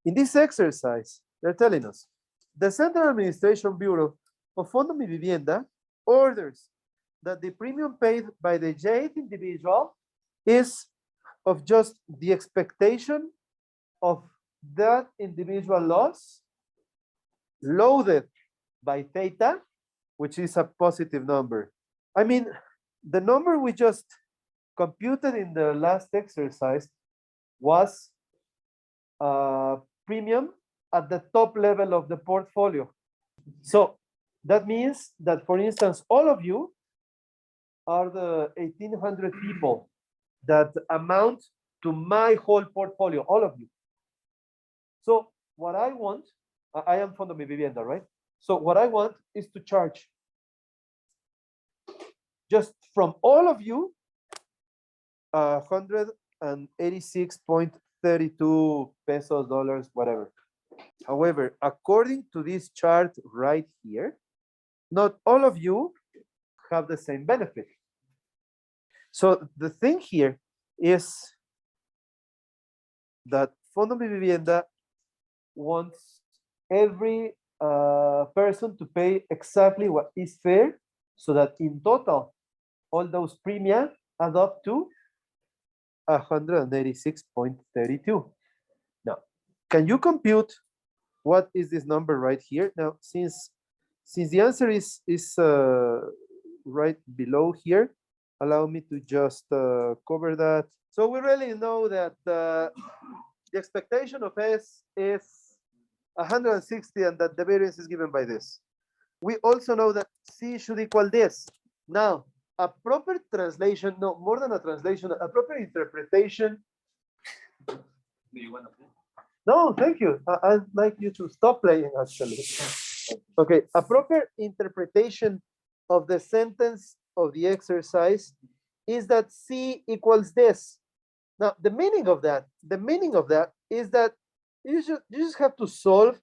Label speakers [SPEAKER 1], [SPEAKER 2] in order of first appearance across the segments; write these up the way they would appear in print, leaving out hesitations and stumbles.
[SPEAKER 1] In this exercise, they're telling us, the Central Administration Bureau of Fondo Mi Vivienda orders that the premium paid by the J8 individual is of just the expectation of that individual loss loaded by theta, which is a positive number. I mean, the number we just computed in the last exercise was premium at the top level of the portfolio. So that means that, for instance, all of you are the 1,800 people that amount to my whole portfolio, all of you. So what I want, I am Fondo Mi Vivienda, right? So what I want is to charge just from all of you 186.32 pesos, dollars, whatever. However, according to this chart right here, not all of you have the same benefit. So the thing here is that Fondo Mi Vivienda wants every person to pay exactly what is fair, so that in total, all those premia add up to 186.32. Now, can you compute what is this number right here? Now, since the answer is right below here, allow me to just cover that. So we really know that the expectation of S is 160 and that the variance is given by this. We also know that C should equal this. Now, a proper translation, no, more than a translation, a proper interpretation. Do you want to play? No, thank you. I'd like you to stop playing, actually. Okay, a proper interpretation of the sentence of the exercise is that C equals this. Now, the meaning of that is that you just have to solve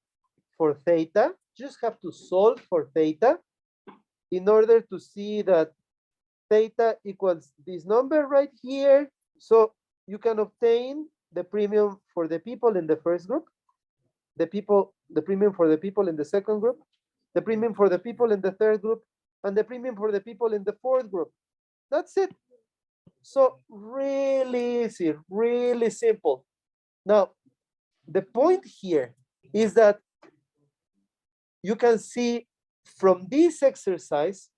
[SPEAKER 1] for theta. Just have to solve for theta in order to see that theta equals this number right here. So you can obtain the premium for the people in the first group, the premium for the people in the second group, the premium for the people in the third group, and the premium for the people in the fourth group. That's it. So really easy, really simple. Now, the point here is that you can see from this exercise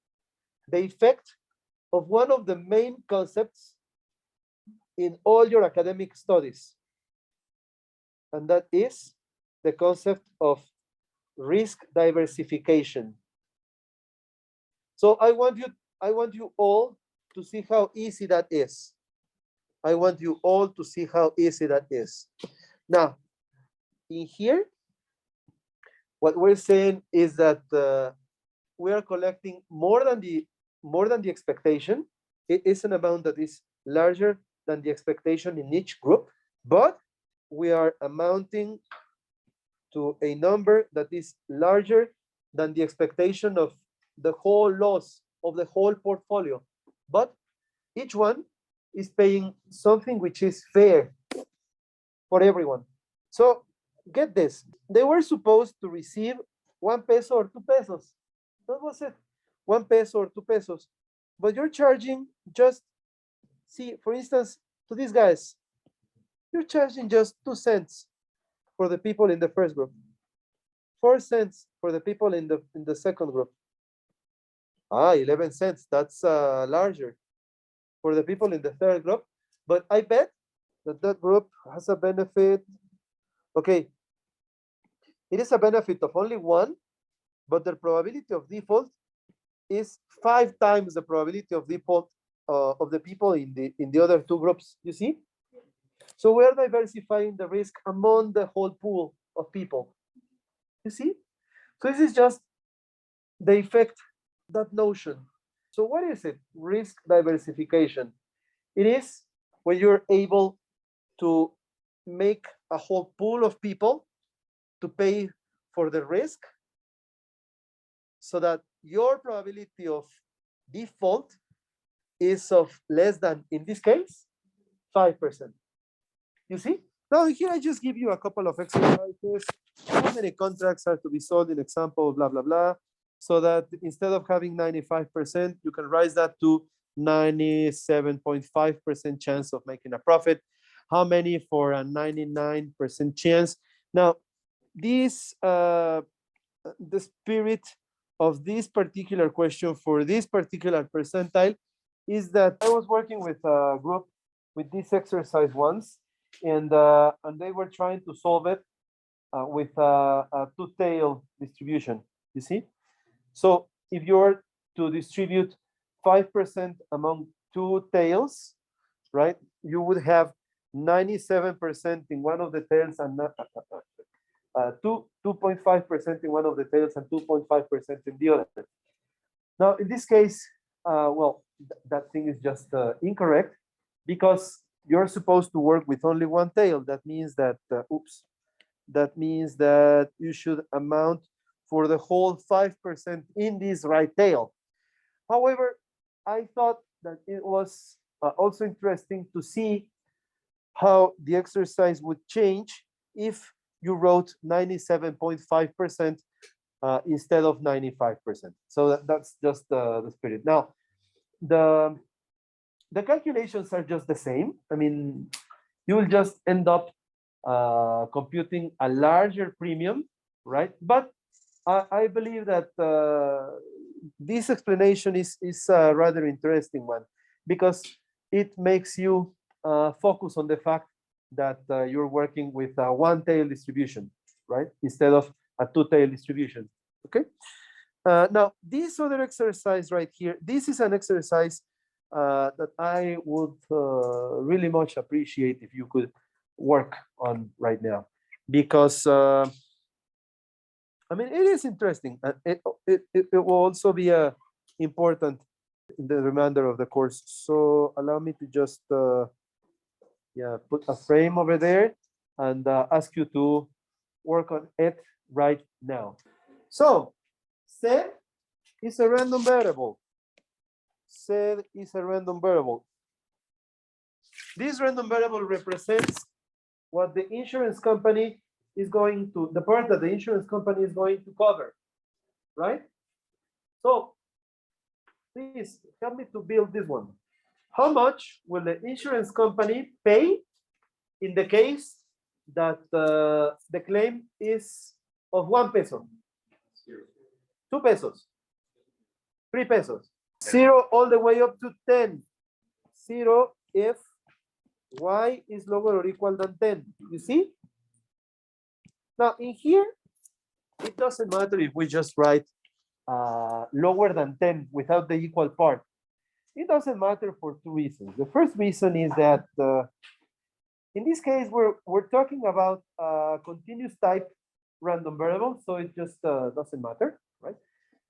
[SPEAKER 1] the effect of one of the main concepts in all your academic studies, and that is the concept of risk diversification. So I want you all to see how easy that is. I want you all to see how easy that is. Now, in here, what we're saying is that we are collecting more than the expectation. It is an amount that is larger than the expectation in each group, but we are amounting to a number that is larger than the expectation of the whole loss of the whole portfolio. But each one is paying something which is fair for everyone. So get this, they were supposed to receive 1 peso or 2 pesos. That was it, 1 peso or 2 pesos. But you're charging just, see, for instance, to these guys, you're charging just 2 cents for the people in the first group, 4 cents for the people in the second group. 11 cents, that's larger for the people in the third group. But I bet that group has a benefit. Okay, it is a benefit of only 1, but the probability of default is 5 times the probability of default of the people in the other 2 groups. You see? So we're diversifying the risk among the whole pool of people. You see? So this is just the effect, that notion. So what is it? Risk diversification. It is when you're able to make a whole pool of people to pay for the risk so that your probability of default is of less than, in this case, 5%. You see? Now here I just give you a couple of exercises. How many contracts are to be sold in example, blah, blah, blah. So that instead of having 95%, you can raise that to 97.5% chance of making a profit. How many for a 99% chance? Now, this, the spirit of this particular question for this particular percentile is that I was working with a group with this exercise once, and they were trying to solve it with a two-tail distribution, you see? So if you're to distribute 5% among two tails, right, you would have 97% in one of the tails and 2.5% in one of the tails and 2.5% in the other. Now, in this case, well, that thing is just incorrect because you're supposed to work with only one tail. That means that, that means that you should amount for the whole 5% in this right tail. However, I thought that it was also interesting to see how the exercise would change if you wrote 97.5% instead of 95%. So that's just the spirit. Now, the calculations are just the same. I mean, you will just end up computing a larger premium, right? But I believe that this explanation is a rather interesting one because it makes you focus on the fact that you're working with a one-tail distribution, right? Instead of a two-tail distribution, okay? Now, this other exercise right here, this is an exercise that I would really much appreciate if you could work on right now, because I mean, it is interesting. It will also be important in the remainder of the course. So allow me to just yeah, put a frame over there and ask you to work on it right now. So Z is a random variable. Z is a random variable. This random variable represents what the insurance company is going to, the part that the insurance company is going to cover, right? So please help me to build this one. How much will the insurance company pay in the case that the claim is of 1 peso, 2 pesos, 3 pesos, 0 all the way up to 10, 0 if y is lower or equal than 10, you see? Now in here, it doesn't matter if we just write lower than 10 without the equal part. It doesn't matter for two reasons. The first reason is that in this case, we're talking about continuous type random variable, so it just doesn't matter, right?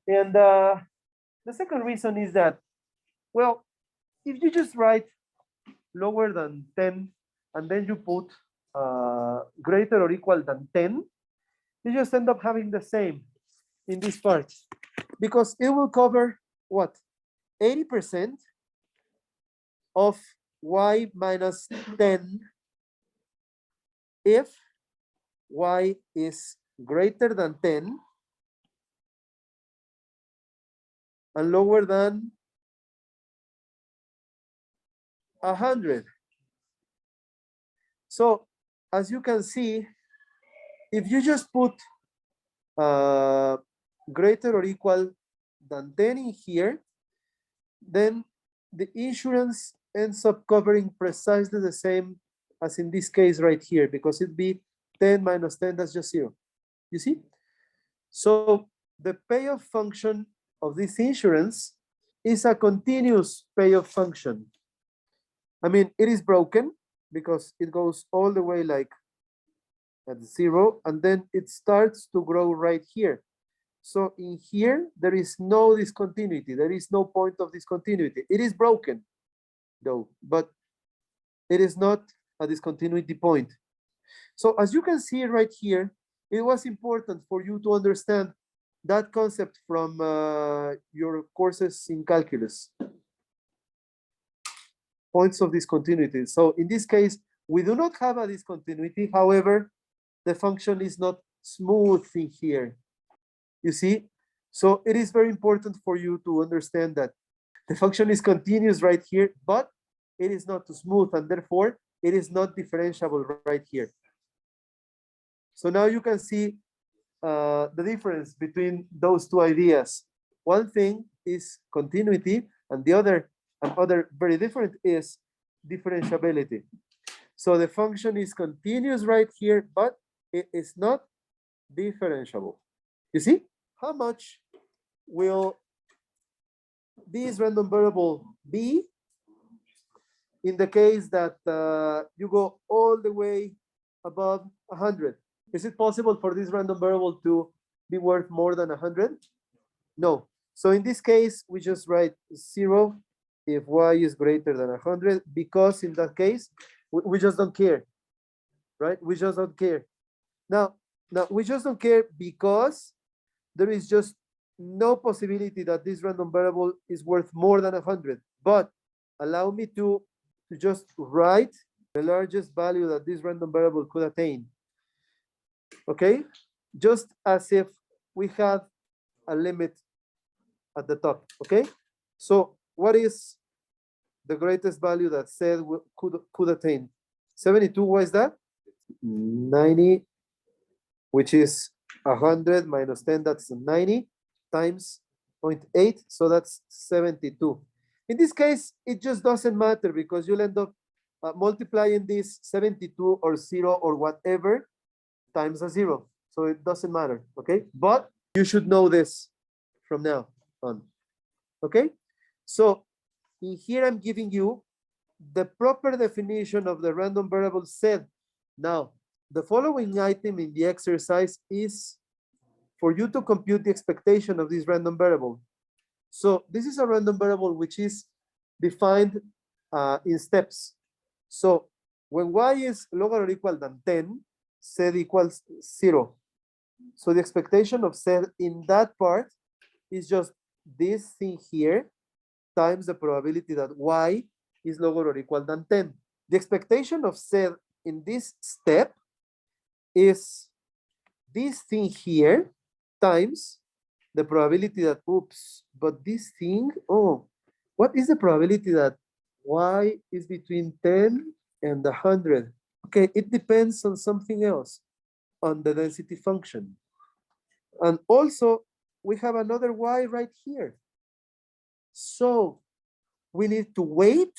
[SPEAKER 1] And the second reason is that, well, if you just write lower than 10 and then you put greater or equal than 10, you just end up having the same in this part because it will cover what? 80% of y minus 10 if y is greater than 10 and lower than 100. So as you can see, if you just put greater or equal than 10 in here, then the insurance ends up covering precisely the same as in this case right here, because it'd be 10 minus 10, that's just 0. You see? So the payoff function of this insurance is a continuous payoff function. I mean, it is broken because it goes all the way like at 0, and then it starts to grow right here. So in here, there is no discontinuity. There is no point of discontinuity. It is broken, though, but it is not a discontinuity point. So as you can see right here, it was important for you to understand that concept from your courses in calculus. Points of discontinuity. So in this case, we do not have a discontinuity. However, the function is not smooth in here. You see? So it is very important for you to understand that the function is continuous right here, but it is not smooth, and therefore it is not differentiable right here. So now you can see the difference between those two ideas. One thing is continuity, and the other very different is differentiability. So the function is continuous right here, but it is not differentiable. You see? How much will this random variable be in the case that you go all the way above 100? Is it possible for this random variable to be worth more than 100? No. So in this case, we just write 0 if y is greater than 100, because in that case, we just don't care, right? We just don't care. Now we just don't care because there is just no possibility that this random variable is worth more than 100. But allow me to just write the largest value that this random variable could attain. Okay? Just as if we had a limit at the top. Okay? So what is the greatest value that Z could attain? 72, what is that? 90, which is 100 minus 10, that's 90 times 0.8, so that's 72. In this case, it just doesn't matter because you'll end up multiplying this 72 or 0 or whatever times a 0. So it doesn't matter, okay? But you should know this from now on, okay? So in here, I'm giving you the proper definition of the random variable Z. Now, the following item in the exercise is for you to compute the expectation of this random variable. So this is a random variable which is defined in steps. So when y is log or equal than 10, Z equals 0. So the expectation of Z in that part is just this thing here times the probability that y is log or equal than 10. The expectation of Z in this step is this thing here times the probability that, oops, but this thing, oh, what is the probability that y is between 10 and 100? Okay, it depends on something else, on the density function. And also, we have another y right here. So we need to wait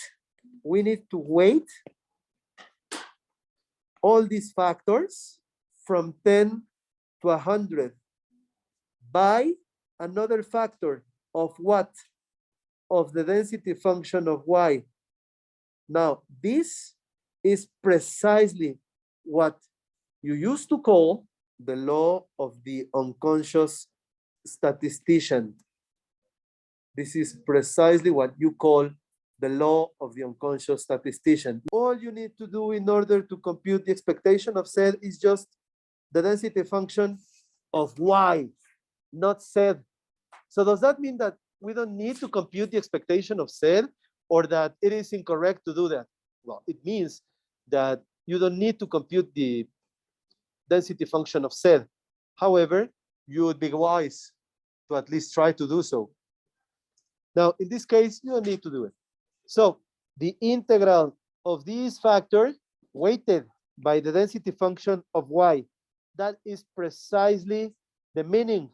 [SPEAKER 1] all these factors from 10 to 100 by another factor of what? Of the density function of y. Now, this is precisely what you used to call the law of the unconscious statistician. This is precisely what you call the law of the unconscious statistician. All you need to do in order to compute the expectation of Z is just the density function of y, not Z. So does that mean that we don't need to compute the expectation of Z, or that it is incorrect to do that? Well, it means that you don't need to compute the density function of Z. However, you would be wise to at least try to do so. Now, in this case, you don't need to do it. So the integral of this factor weighted by the density function of y, that is precisely the meaning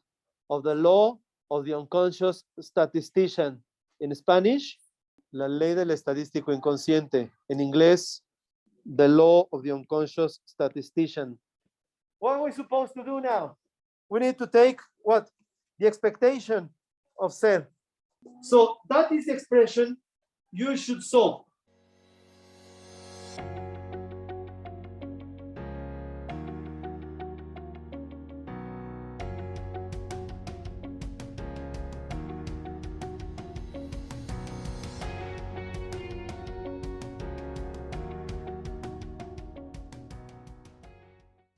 [SPEAKER 1] of the law of the unconscious statistician. In Spanish, la ley del estadístico inconsciente. En inglés, the law of the unconscious statistician. What are we supposed to do now? We need to take what? The expectation of Z. So that is the expression you should solve.